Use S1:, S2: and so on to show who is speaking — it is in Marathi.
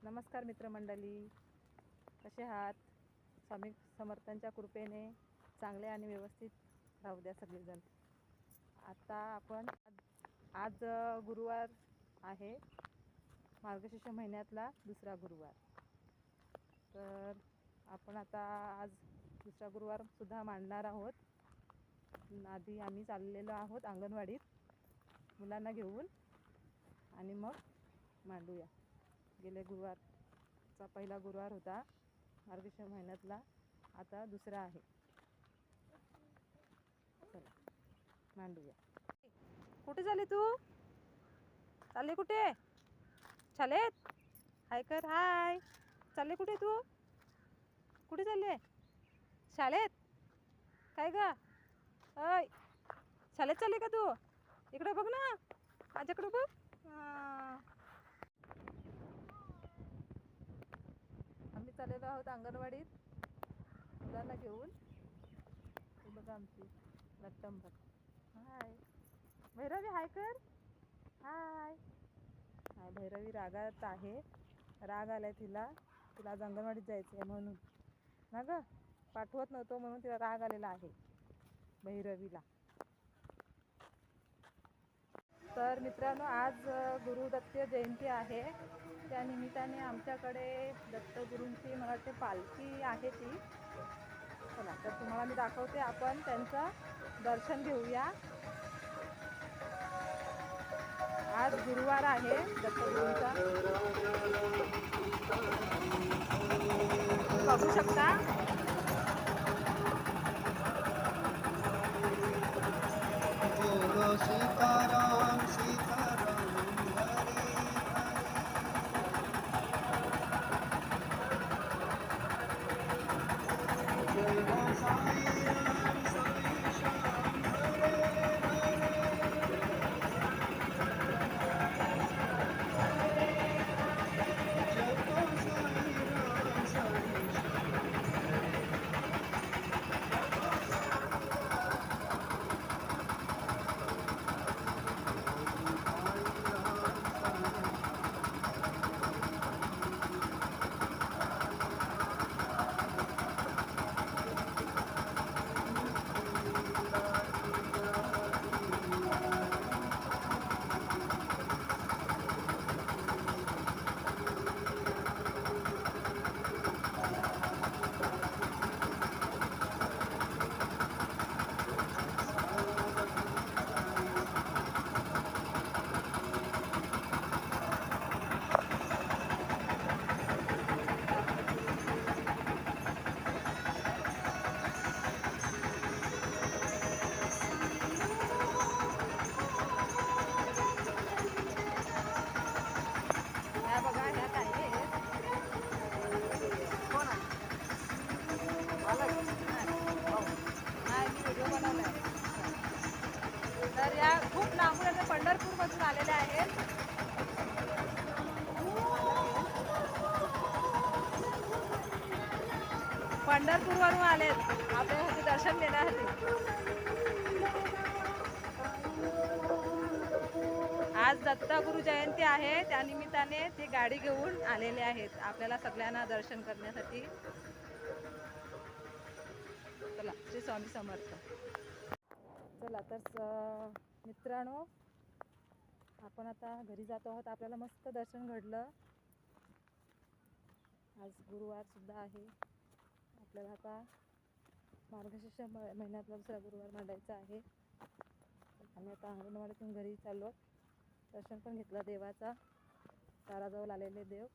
S1: नमस्कार मित्रमंडळी, कसे आहात? स्वामी समर्थांच्या कृपेने चांगले आणि व्यवस्थित राहू द्या सगळेजण. आता आपण आज गुरुवार आहे, मार्गशीर्ष महिन्यातला दुसरा गुरुवार. तर आपण आता आज दुसरा गुरुवार सुद्धा मांडणार आहोत. आधी आम्ही चाललेलो आहोत अंगणवाडीत मुलांना घेऊन आणि मग मांडूया. गेले गुरुवारचा पहिला गुरुवार होता मार्गशीर्ष महिन्यातला, आता दुसरा आहे. चला मांडूया. कुठे चालले तू? चालले कुठे? शाळेत? हाय कर, हाय. चालले कुठे तू? कुठे चालले? शाळेत? काय ग? अय, शाळेत चालले का तू? इकडे बघ ना, माझ्याकडे बघ. आम्ही चाललेलो आहोत अंगणवाडीत मुलांना घेऊन. हे बघा आमची लट्टंबर. हाय भैरवी, हाय कर, हाय. हाय भैरवी रागात आहे, राग आलाय तिला. तिला आज अंगणवाडीत जायचं आहे म्हणून ना ग, पाठवत नव्हतो म्हणून तिला राग आलेला आहे भैरवीला. तर मित्रांनो, आज गुरुदत्त जयंती आहे. त्या निमित्ताने आमच्याकडे दत्तगुरूंची मला वाटते पालखी आहे ती. चला तर तुम्हाला मी दाखवते, आपण त्यांचं दर्शन घेऊया. आज गुरुवार आहे दत्तगुरूंचा, बघू शकता.
S2: सीताराम सीताराम हरे हरे, साई राम साई श्याम हरे
S1: तर या खूप लांबून आता पंढरपूरमधून आलेल्या आहेत. पंढरपूरवरून आलेत आपल्यासाठी दर्शन देण्यासाठी. आज दत्तगुरु जयंती आहे, त्या निमित्ताने ते गाडी घेऊन आलेले आहेत आपल्याला सगळ्यांना दर्शन करण्यासाठी. चला, श्री स्वामी समर्थ. चला तर मित्रांनो, आपण आता घरी जातो आहोत. आपल्याला मस्त दर्शन घडलं. आज गुरुवार सुद्धा आहे. आपल्याला आता मार्गशीर्ष महिन्यातला दुसरा गुरुवार मांडायचा आहे. आम्ही आता अंगणवाडीतून घरी चाललो. दर्शन पण घेतलं देवाचा, दाराजवळ आलेले देव.